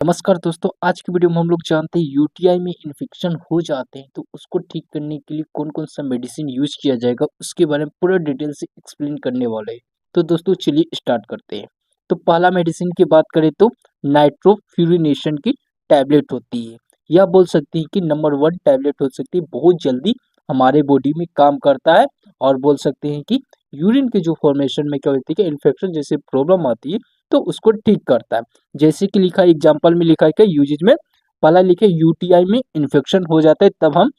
नमस्कार दोस्तों, आज की वीडियो में हम लोग जानते हैं यूटीआई में इन्फेक्शन हो जाते हैं तो उसको ठीक करने के लिए कौन-कौन सा मेडिसिन यूज़ किया जाएगा, उसके बारे में पूरा डिटेल से एक्सप्लेन करने वाले हैं। तो दोस्तों चलिए स्टार्ट करते हैं। तो पहला मेडिसिन की बात करें तो नाइट्रोफ्यूरिनेशन की टैबलेट होती है। या बोल सकते हैं कि नंबर 1 टैबलेट हो सकती है, बहुत जल्दी हमारे बॉडी में काम करता है और बोल सकते हैं कि यूरिन के जो फॉर्मेशन में क्या होती है कि इन्फेक्शन जैसे प्रॉब्लम आती है, तो उसको ठीक करता है। जैसे कि लिखा है एग्जाम्पल में लिखा है कि यूजेज में पहला लिखे यूटीआई में इन्फेक्शन हो जाता है तब हम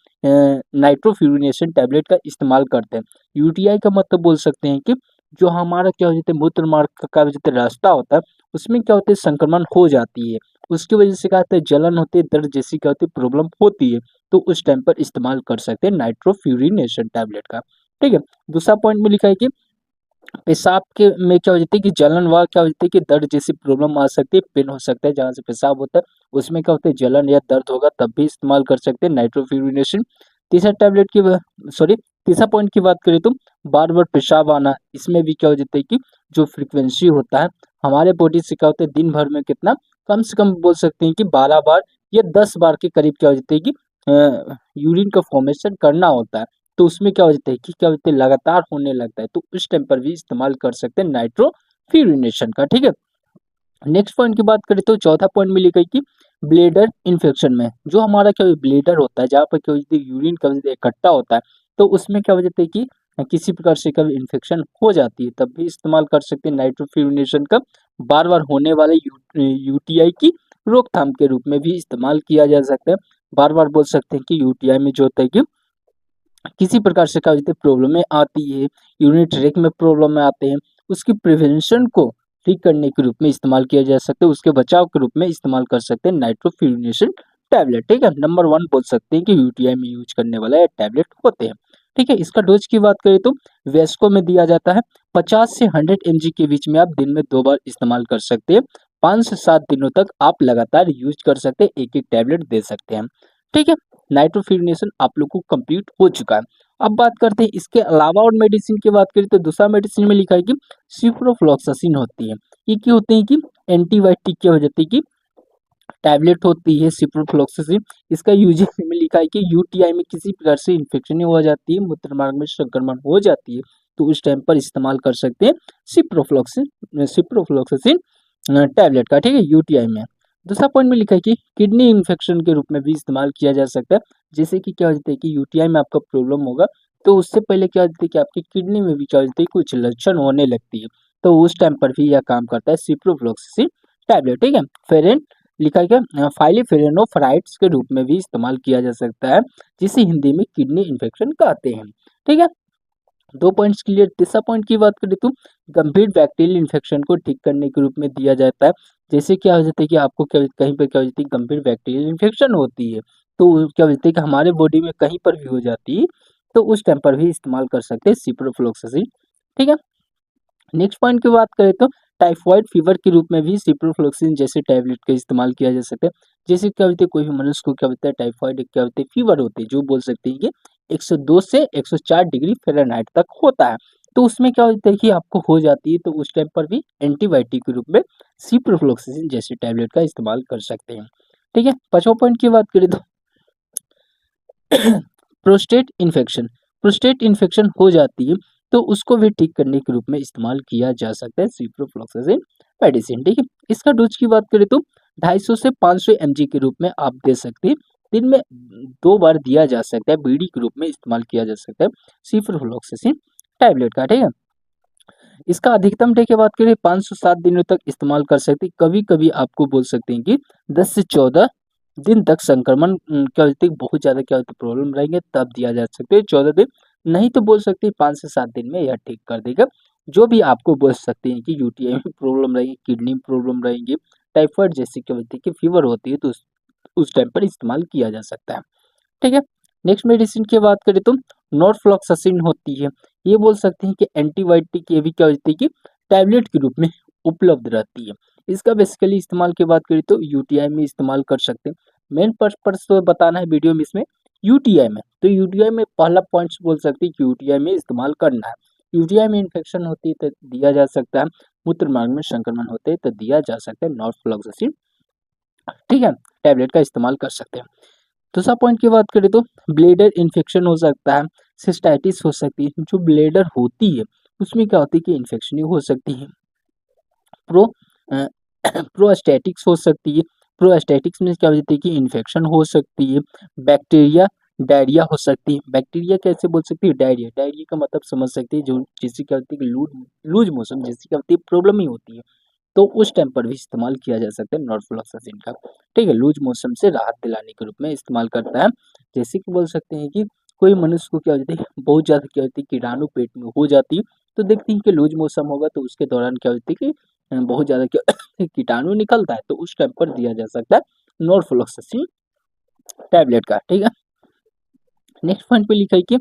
नाइट्रोफ्यूरिनेशन टैबलेट का इस्तेमाल करते हैं। यूटीआई का मतलब बोल सकते हैं कि जो हमारा क्या हो जाता है मूत्र मार्ग का जो रास्ता होता है उसमें क्या होता है संक्रमण हो जाती है। उसकी वजह से क्या होता है जलन होती है, दर्द जैसी क्या होती है प्रॉब्लम होती है, तो उस टाइम पर इस्तेमाल कर सकते हैं नाइट्रोफ्यूरिनेशन टैबलेट का। ठीक है। दूसरा पॉइंट में लिखा है कि पेशाब के में क्या हो जाती है कि जलन व क्या हो जाती है कि दर्द जैसी प्रॉब्लम आ सकती है, पेन हो सकता है जहाँ से पेशाब होता है, उसमें क्या होता है जलन या दर्द होगा तब भी इस्तेमाल कर सकते हैं नाइट्रोफ्यूरिनेशन। तीसरा टैबलेट की सॉरी तीसरा पॉइंट की बात करें तो बार-बार पेशाब आना, इसमें भी क्या हो जाता है कि जो फ्रीक्वेंसी होता है हमारे बॉडी से क्या होता है दिन भर में कितना कम से कम बोल सकते हैं कि 12 बार या 10 बार के करीब क्या हो जाता है कि यूरिन का फॉर्मेशन करना होता है। तो उसमें क्या हो जाता है कि क्या होता है लगातार होने लगता है, तो उस टाइम पर भी इस्तेमाल कर सकते हैं नाइट्रोफ्यूरिनेशन का। ठीक है। नेक्स्ट पॉइंट की बात करें तो चौथा पॉइंट में लिखा है कि ब्लेडर इन्फेक्शन में जो हमारा क्या ब्लेडर होता है जहाँ पर क्या होती है यूरिन का इकट्ठा होता है, तो उसमें क्या हो जाता है कि किसी प्रकार से कभी इन्फेक्शन हो जाती है तब भी इस्तेमाल कर सकते हैं नाइट्रोफ्यूरिनेशन का। बार बार होने वाले यूटीआई की रोकथाम के रूप में भी इस्तेमाल किया जा सकता है। बार बार बोल सकते हैं कि यूटीआई में जो होता है कि किसी प्रकार से क्या होती है प्रॉब्लमें आती है, यूरिनरी ट्रैक में प्रॉब्लम में आते हैं, उसकी प्रिवेंशन को ठीक करने के रूप में इस्तेमाल किया जा सकता है, उसके बचाव के रूप में इस्तेमाल कर सकते हैं नाइट्रोफ्यूरिनेशन टैबलेट। ठीक है। नंबर 1 बोल सकते हैं कि यूटीआई में यूज़ करने वाला ये टैबलेट होते हैं। ठीक है। इसका डोज की बात करें तो वयस्कों में दिया जाता है 50 से 100 एमजी के बीच में आप दिन में 2 बार इस्तेमाल कर सकते हैं। 5 से 7 दिनों तक आप लगातार यूज़ कर सकते हैं, एक-एक टैबलेट दे सकते हैं। ठीक है। नाइट्रोफ्यूरिनेशन आप लोग को कंप्लीट हो चुका है। अब बात करते हैं इसके अलावा और मेडिसिन की बात करें तो दूसरा मेडिसिन में लिखा है कि सिप्रोफ्लॉक्सासिन होती है। ये क्या होते हैं कि एंटीबायोटिक क्या हो जाती है कि टैबलेट होती है सिप्रोफ्लॉक्सासिन। इसका यूजेस में लिखा है कि यूटीआई में किसी प्रकार से इन्फेक्शन हो जाती है, मूत्र मार्ग में संक्रमण हो जाती है, तो उस टाइम पर इस्तेमाल कर सकते हैं सिप्रोफ्लॉक्सासिन टैबलेट का। ठीक है। यूटीआई में दूसरा पॉइंट में लिखा है कि किडनी इन्फेक्शन के रूप में भी इस्तेमाल किया जा सकता है। जैसे कि क्या हो जाता है कि यूटीआई में आपका प्रॉब्लम होगा तो उससे पहले क्या होता है कि आपकी किडनी में भी क्या होता है कुछ लक्षण होने लगती है, तो उस टाइम पर भी यह काम करता है सिप्रोफ्लॉक्सासिन टैबलेट। ठीक है। फेरेन लिखा है क्या फाइलिफिरेनोफ्राइड्स के रूप में भी इस्तेमाल किया जा सकता है, जिसे हिंदी में किडनी इन्फेक्शन कहते हैं। ठीक है। 2 पॉइंट्स क्लियर। तीसरा पॉइंट की बात करें तो गंभीर बैक्टीरियल इन्फेक्शन को ठीक करने के रूप में दिया जाता है। जैसे क्या हो जाता है कि आपको क्या कहीं पे क्या हो जाती है गंभीर बैक्टीरियल इन्फेक्शन होती है, तो क्या हो जाता है कि हमारे बॉडी में कहीं पर भी हो जाती है, तो उस टाइम पर भी इस्तेमाल कर सकते हैं सिप्रोफ्लॉक्सासिन। ठीक है। नेक्स्ट पॉइंट की बात करें तो टाइफाइड फीवर के रूप में भी सिप्रोफ्लॉक्सिन जैसे टैबलेट का इस्तेमाल किया जा सकता है। जैसे क्या होता है कोई भी मनुष्य को क्या होता है टाइफाइड क्या होता है फीवर होती है जो बोल सकते हैं कि 102 से 104 डिग्री फ़ारेनहाइट तक होता है। तो उसमें क्या होता है कि आपको हो जाती है तो उस टाइम पर भी एंटीबायोटिक के रूप में सिप्रोफ्लॉक्सिन जैसे टैबलेट का इस्तेमाल कर सकते हैं। ठीक है। पाँचवां पॉइंट की बात करें तो प्रोस्टेट इन्फेक्शन हो जाती है तो उसको भी ठीक करने के रूप में इस्तेमाल किया जा सकता है सिप्रोफ्लॉक्सासिन मेडिसिन। ठीक है। इसका डोज की बात करें तो 250 से 500 एमजी के रूप में आप दे सकते हैं। दिन में 2 बार दिया जा सकता है, बीड़ी के रूप में इस्तेमाल किया जा सकता है सिप्रोफ्लॉक्सासिन टैबलेट का। ठीक है। इसका अधिकतम डे की बात करें 5 से 7 दिनों तक इस्तेमाल कर सकते हैं। कभी-कभी आपको बोल सकते हैं कि 10 से 14 दिन तक संक्रमण क्या होती है बहुत ज़्यादा क्या होती है प्रॉब्लम रहेंगे तब दिया जा सकता है 14 दिन, नहीं तो बोल सकते हैं 5 से 7 दिन में यह ठीक कर देगा। जो भी आपको बोल सकते हैं कि यूटीआई में प्रॉब्लम रहेगी, किडनी में प्रॉब्लम रहेंगी, टाइफाइड जैसी क्या होती है कि फीवर होती है तो उस टाइम पर इस्तेमाल किया जा सकता है। ठीक है। नेक्स्ट मेडिसिन की बात करें तो नॉरफ्लॉक्सासिन होती है। ये बोल सकते हैं कि एंटीबायोटिक ये भी क्या होती है कि टैबलेट के रूप में उपलब्ध रहती है। इसका बेसिकली इस्तेमाल की बात करें तो यूटीआई में इस्तेमाल कर सकते हैं। मेन पर्पस तो बताना है वीडियो में इसमें यूटीआई में, तो यूटीआई में पहला पॉइंट्स बोल सकते हैं कि यूटीआई में इस्तेमाल करना है। यूटीआई में इन्फेक्शन होती है तो दिया जा सकता है, मूत्र मार्ग में संक्रमण होते हैं तो दिया जा सकता है नॉरफ्लॉक्सासिन ठीक है, टैबलेट का इस्तेमाल कर सकते हैं। दूसरा पॉइंट की बात करें तो ब्लेडर इन्फेक्शन हो सकता है, सिस्टाइटिस हो सकती है। जो ब्लेडर होती है उसमें क्या होती है कि इन्फेक्शन हो सकती है। प्रो अ, प्रोस्टैटिक्स हो सकती है। प्रोस्टैटिक्स में क्या हो जाती है कि इन्फेक्शन हो सकती है। बैक्टीरिया डायरिया हो सकती है। बैक्टीरिया कैसे बोल सकती है? डायरिया। डायरिया का मतलब समझ सकते हैं, जो जिससे क्या होती है कि लूज लूज मोशन जिससे क्या होती है प्रॉब्लम ही होती है। तो उस टाइम पर भी इस्तेमाल किया जा सकता है नॉर्फ्लॉक्सासिन का। ठीक है, लूज मोशन से राहत दिलाने के रूप में इस्तेमाल करता है। जैसे कि बोल सकते हैं कि कोई मनुष्य को क्या हो जाती है, बहुत ज़्यादा क्या होती है कीटाणु पेट में हो जाती है, तो देखते हैं कि लूज मोशन होगा तो उसके दौरान क्या होती है कि बहुत ज़्यादा क्या कीटाणु निकलता है, तो उस टाइम पर दिया जा सकता है नॉर्फ्लॉक्सासिन टैबलेट का। ठीक है, नेक्स्ट पॉइंट पे लिखा है कि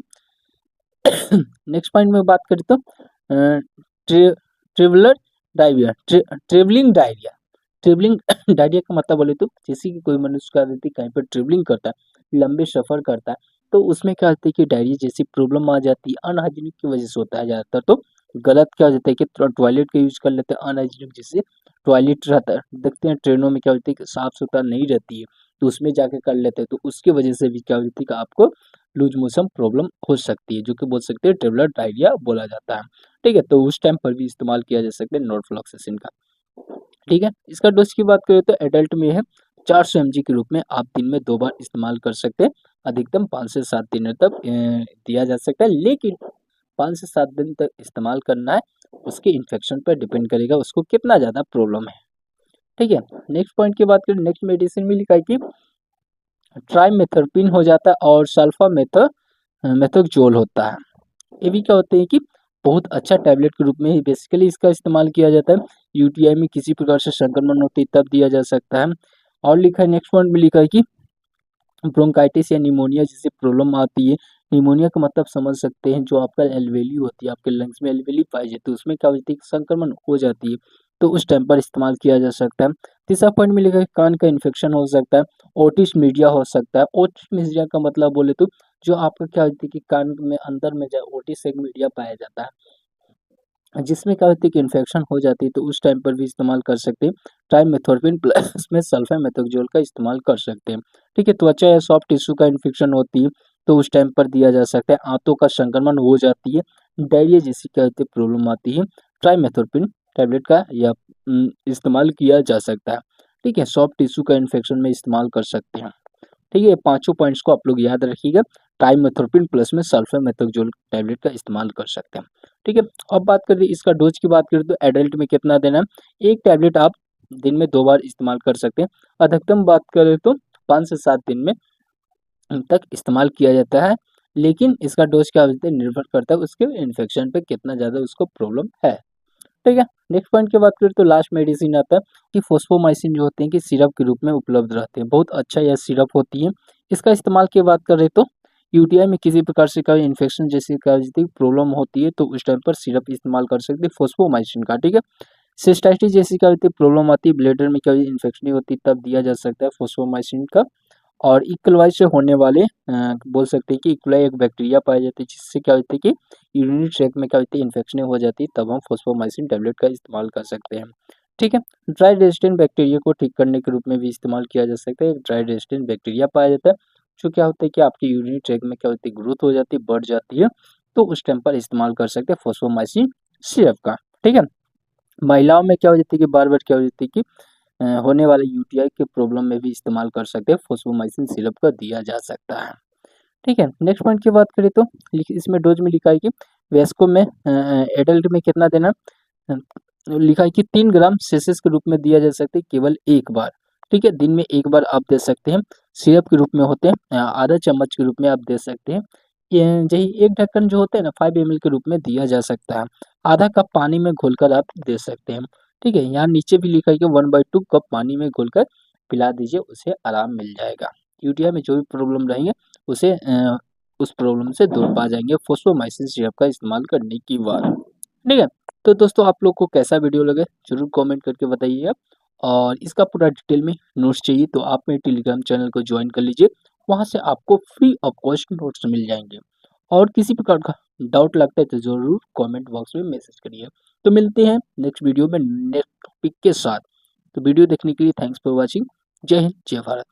नेक्स्ट पॉइंट में बात करें तो tray, traveller diarrhoea travelling diarrhoea. Travelling diarrhoea का मतलब बोले तो जैसे कि कोई मनुष्य का व्यक्ति कहीं पर ट्रेवलिंग करता है, लंबे सफर करता है, तो उसमें क्या होता है कि डायरिया जैसी प्रॉब्लम आ जाती है। अनहाइजीनिक की वजह से होता है ज़्यादातर, तो गलत क्या हो जाता है कि टॉयलेट का यूज कर लेते हैं अनहाइजीनिक, जिससे टॉयलेट रहता है, देखते हैं ट्रेनों में क्या होता है कि साफ सुथरा नहीं रहती है, तो उसमें जाके कर लेते हैं, तो उसकी वजह से भी क्या होती है कि आपको लूज मोशन प्रॉब्लम हो सकती है, जो कि बोल सकते हैं ट्रेवलर डायरिया बोला जाता है। ठीक है, तो उस टाइम पर भी इस्तेमाल किया जा सकता है नॉर्फ्लॉक्सासिन का। ठीक है, इसका डोज की बात करें तो एडल्ट में है 400 mg के रूप में आप दिन में 2 बार इस्तेमाल कर सकते हैं। अधिकतम 5 से 7 दिन तक दिया जा सकता है, लेकिन 5 से 7 दिन तक इस्तेमाल करना है, उसके इन्फेक्शन पर डिपेंड करेगा उसको कितना ज़्यादा प्रॉब्लम है। ठीक है, नेक्स्ट पॉइंट की बात करें, नेक्स्ट मेडिसिन में लिखा है कि ट्राइमेथर्पिन हो जाता है और मेथोक्सोल होता है। ये भी क्या होते हैं कि बहुत अच्छा टैबलेट के रूप में ही बेसिकली इसका इस्तेमाल किया जाता है। यूटीआई में किसी प्रकार से संक्रमण होती है तब दिया जा सकता है। और लिखा है नेक्स्ट पॉइंट में लिखा है कि ब्रोंकाइटिस या निमोनिया जैसी प्रॉब्लम आती है। निमोनिया का मतलब समझ सकते हैं, जो आपका एल्वेली होती है, आपके लंग्स में एल्वेली पाई जाती है, उसमें क्या होती है कि संक्रमण हो जाती है, तो उस टाइम पर इस्तेमाल किया जा सकता है। तीसरा पॉइंट में लिखा है कान का इन्फेक्शन हो सकता है, ओटिस मीडिया हो सकता है। ओटिस मीडिया का मतलब बोले तो जो आपका क्या होती है कि कान में अंदर में जो ओटिस एक मीडिया पाया जाता है, जिसमें क्या होती है कि इन्फेक्शन हो जाती है, तो उस टाइम पर भी इस्तेमाल कर सकते हैं। ट्राइमेथोर्पिन प्लस में सल्फामेथोक्सोल का इस्तेमाल कर सकते हैं। ठीक है, त्वचा या सॉफ्ट टिश्यू का इन्फेक्शन होती है, तो उस टाइम पर दिया जा सकता है। आंतों का संक्रमण हो जाती है, डायरिया जैसी क्या होती है प्रॉब्लम आती है, ट्राइमेथोर्पिन टैबलेट का या इस्तेमाल किया जा सकता है। ठीक है, सॉफ्ट टिश्यू का इन्फेक्शन में इस्तेमाल कर सकते हैं। ठीक है, पाँचों पॉइंट्स को आप लोग याद रखिएगा। ट्राइमेथोर्पिन प्लस में सल्फामेथोक्सोल टैबलेट का इस्तेमाल कर सकते हैं। ठीक है, अब बात करें इसका डोज की बात करें तो एडल्ट में कितना देना है। एक टैबलेट आप दिन में 2 बार इस्तेमाल कर सकते हैं। अधिकतम बात करें तो 5 से 7 दिन में तक इस्तेमाल किया जाता है, लेकिन इसका डोज क्या होता है निर्भर करता है उसके इन्फेक्शन पे कितना ज़्यादा उसको प्रॉब्लम है। ठीक है, नेक्स्ट पॉइंट की बात करें तो लास्ट मेडिसिन आता है कि फोस्फोमाइसिन जो होते हैं कि सिरप के रूप में उपलब्ध रहते हैं। बहुत अच्छा यह सिरप होती है। इसका इस्तेमाल की बात करें तो यूटीआई में किसी प्रकार से कोई इन्फेक्शन जैसी प्रॉब्लम होती है, तो उस टाइम पर सिरप इस्तेमाल कर सकते हैं फोस्फोमाइसिन का। ठीक है, सिस्टाइटिस जैसी क्या होती है प्रॉब्लम आती है, ब्लैडर में क्या इन्फेक्शन होती है, तब दिया जा सकता है फोस्फोमाइसिन का। और इक्वलाई से होने वाले बोल सकते हैं कि इक्वलाई एक बैक्टीरिया पाया जाता है, जिससे क्या होता है कि यूरिनरी ट्रैक में क्या होती है इन्फेक्शन हो जाती है, तब हम फोस्फोमाइसिन टैबलेट का इस्तेमाल कर सकते हैं। ठीक है, ड्राई रेजिस्टेंट बैक्टीरिया को ठीक करने के रूप में भी इस्तेमाल किया जा सकता है। एक ड्राई रेजिस्टेंट बैक्टीरिया पाया जाता है, जो क्या होता है कि आपकी यूरिनरी ट्रैक में क्या होती है ग्रोथ हो जाती है, बढ़ जाती है, तो उस टाइम पर इस्तेमाल कर सकते हैं फोस्फोमाइसिन सिरप का। ठीक है, महिलाओं में क्या हो जाती है कि बार बार क्या हो जाती है कि होने वाले यूटीआई के प्रॉब्लम में भी इस्तेमाल कर सकते हैं, फोस्फोमाइसिन सिरप का दिया जा सकता है। ठीक है, नेक्स्ट पॉइंट की बात करें तो इसमें डोज में लिखा है कि वयस्कों में एडल्ट में कितना देना अ, लिखा है कि 3 ग्राम सेसेस के रूप में दिया जा सकता है केवल एक बार। ठीक है, दिन में एक बार आप दे सकते हैं। सिरप के रूप में होते हैं, आधा चम्मच के रूप में आप दे सकते हैं। ये यही एक ढक्कन जो होता है ना 5 ml के रूप में दिया जा सकता है। आधा कप पानी में घोलकर आप दे सकते हैं। ठीक है, यहाँ नीचे भी लिखा है कि 1/2 कप पानी में घोलकर पिला दीजिए, उसे आराम मिल जाएगा। यूटीआई में जो भी प्रॉब्लम रहेंगे उसे उस प्रॉब्लम से दूर पा जाएंगे फोस्फोमाइसिन सिरप का इस्तेमाल करने की बाद। ठीक है, तो दोस्तों आप लोग को कैसा वीडियो लगे जरूर कमेंट करके बताइएगा। और इसका पूरा डिटेल में नोट्स चाहिए तो आप मेरे टेलीग्राम चैनल को ज्वाइन कर लीजिए, वहाँ से आपको फ्री ऑफ कॉस्ट नोट्स मिल जाएंगे। और किसी प्रकार का डाउट लगता है तो ज़रूर कमेंट बॉक्स में मैसेज करिए। तो मिलते हैं नेक्स्ट वीडियो में नेक्स्ट टॉपिक के साथ। तो वीडियो देखने के लिए थैंक्स फॉर वॉचिंग। जय हिंद, जय भारत।